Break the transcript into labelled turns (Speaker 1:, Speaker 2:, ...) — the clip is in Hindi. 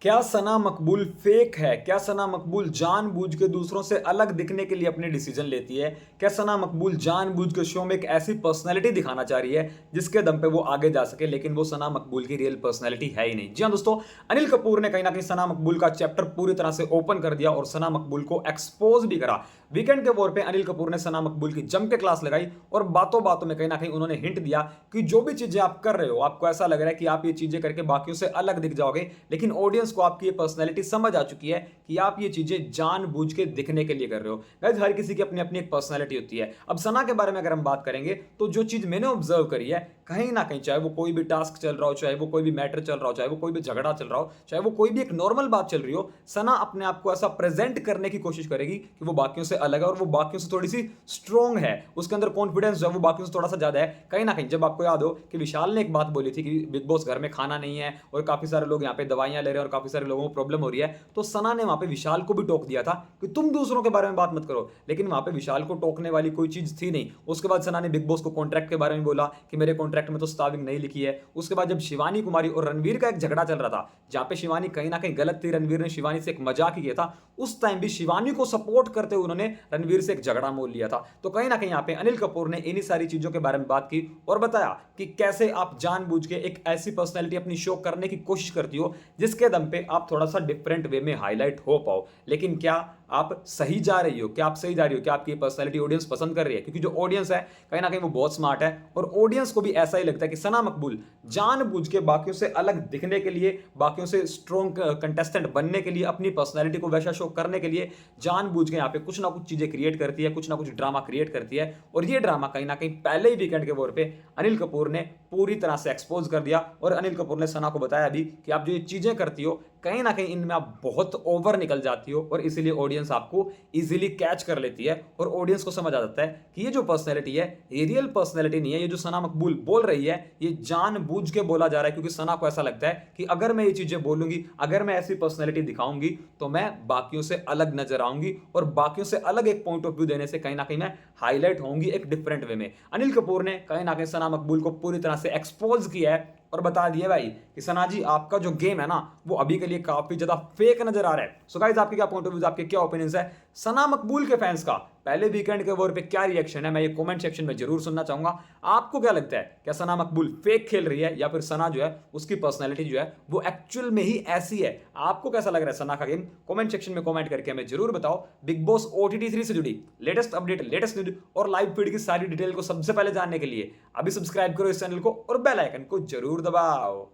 Speaker 1: क्या सना मकबूल फेक है? क्या सना मकबूल जानबूझ के दूसरों से अलग दिखने के लिए अपने डिसीजन लेती है? क्या सना मकबूल जानबूझ के शो में एक ऐसी पर्सनैलिटी दिखाना चाह रही है जिसके दम पे वो आगे जा सके, लेकिन वो सना मकबूल की रियल पर्सनैलिटी है ही नहीं। जी हाँ दोस्तों, अनिल कपूर ने कहीं ना कहीं सना मकबूल का चैप्टर पूरी तरह से ओपन कर दिया और सना मकबूल को एक्सपोज भी करा। वीकेंड के वॉर पे अनिल कपूर ने सना मकबूल की जम के क्लास लगाई और बातों बातों में कहीं ना कहीं उन्होंने हिंट दिया कि जो भी चीजें आप कर रहे हो, आपको ऐसा लग रहा है कि आप ये चीजें करके बाकियों से अलग दिख जाओगे, लेकिन ऑडियंस को आपकी ये पर्सनैलिटी समझ आ चुकी है कि आप ये चीजें जानबूझ के दिखने के लिए कर रहे हो। गाइस, हर किसी की अपनी अपनी एक पर्सनैलिटी होती है। अब सना के बारे में अगर हम बात करेंगे तो जो चीज मैंने ऑब्जर्व करी है, कहीं ना कहीं चाहे वो कोई भी टास्क चल रहा हो, चाहे वो कोई भी मैटर चल रहा हो, चाहे वो कोई भी झगड़ा चल रहा हो, चाहे वो कोई भी एक नॉर्मल बात चल रही हो, सना अपने आप को ऐसा प्रेजेंट करने की कोशिश करेगी कि वो बाकियों से अलग है और वो बाकियों से थोड़ी सी स्ट्रॉन्ग है। उसके अंदर कॉन्फिडेंस जो है वो बाकियों से थोड़ा सा ज्यादा है। कहीं ना कहीं जब आपको याद हो कि विशाल ने एक बात बोली थी कि बिग बॉस घर में खाना नहीं है और काफी सारे लोग यहाँ पे दवाइयां ले रहे हैं और काफी सारे लोगों को प्रॉब्लम हो रही है, तो सना ने वहां पे विशाल को भी टोक दिया था कि तुम दूसरों के बारे में बात मत करो, लेकिन वहां पे विशाल को टोकने वाली कोई चीज थी नहीं। उसके बाद सना ने बिग बॉस को कॉन्ट्रैक्ट के बारे में बोला कि मेरे कॉन्ट्रैक्ट में तो स्टाविंग नहीं लिखी है। उसके बाद जब शिवानी कुमारी और रणवीर का एक झगड़ा चल रहा था, जहां पे शिवानी कहीं ना कहीं गलत थी, रणवीर ने शिवानी से एक मजाक ही किया था, उस टाइम भी शिवानी को सपोर्ट करते हुए उन्होंने रणवीर से एक झगड़ा मोल लिया था। तो कहीं ना कहीं यहाँ पे अनिल कपूर ने इन्हीं सारी चीजों के बारे में बात की और बताया कि कैसे आप जानबूझ के एक ऐसी पर्सनैलिटी अपनी शो करने की कोशिश करती हो जिसके दम पे आप थोड़ा सा डिफरेंट वे में हाईलाइट हो पाओ। लेकिन क्या आप सही जा रही हो? क्या आप सही जा रही हो? क्या आपकी पर्सनैलिटी ऑडियंस पसंद कर रही है? क्योंकि जो ऑडियंस है कहीं ना कहीं वो बहुत स्मार्ट है और ऑडियंस को भी ऐसा ही लगता है कि सना मकबूल जानबूझ के बाकियों से अलग दिखने के लिए, बाकियों से स्ट्रॉन्ग कंटेस्टेंट बनने के लिए, अपनी पर्सनैलिटी को वैसा शो करने के लिए जानबूझ के यहाँ पे कुछ ना कुछ चीजें क्रिएट करती है, कुछ ना कुछ ड्रामा क्रिएट करती है। और ये ड्रामा कहीं ना कहीं पहले ही वीकेंड के वोर पे अनिल कपूर ने पूरी तरह से एक्सपोज कर दिया और अनिल कपूर ने सना को बताया भी कि आप जो ये चीजें करती हो कहीं ना कहीं इनमें आप बहुत ओवर निकल जाती हो और इसीलिए ऑडियंस आपको इजीली कैच कर लेती है और ऑडियंस को समझ आ जाता है कि ये जो पर्सनैलिटी है ये रियल पर्सनैलिटी नहीं है। ये जो सना मकबूल बोल रही है ये जानबूझ के बोला जा रहा है, क्योंकि सना को ऐसा लगता है कि अगर मैं ये चीजें बोलूंगी, अगर मैं ऐसी पर्सनैलिटी दिखाऊंगी तो मैं बाकियों से अलग नजर आऊंगी और बाकियों से अलग एक पॉइंट ऑफ व्यू देने से कहीं ना कहीं मैं हाईलाइट होंगी एक डिफरेंट वे में। अनिल कपूर ने कहीं ना कहीं सना मकबूल को पूरी तरह से एक्सपोज किया है और बता दिए भाई कि सना जी आपका जो गेम है ना वो अभी के लिए काफी ज्यादा फेक नजर आ रहा है। सो गाइस, आपके क्या पॉइंट ऑफ व्यू, आपके क्या ओपिनियंस है सना मकबूल के फैंस का पहले वीकेंड के वॉर पे क्या रिएक्शन है? मैं ये कमेंट सेक्शन में जरूर सुनना चाहूंगा। आपको क्या लगता है, क्या सना मकबूल फेक खेल रही है या फिर सना जो है उसकी पर्सनैलिटी जो है वो एक्चुअल में ही ऐसी है? आपको कैसा लग रहा है सना का गेम? कमेंट सेक्शन में कमेंट करके हमें जरूर बताओ। बिग बॉस OTT 3 से जुड़ी लेटेस्ट अपडेट, लेटेस्ट न्यूज और लाइव फीड की सारी डिटेल को सबसे पहले जानने के लिए अभी सब्सक्राइब करो इस चैनल को और बेल आइकन को जरूर दबाओ।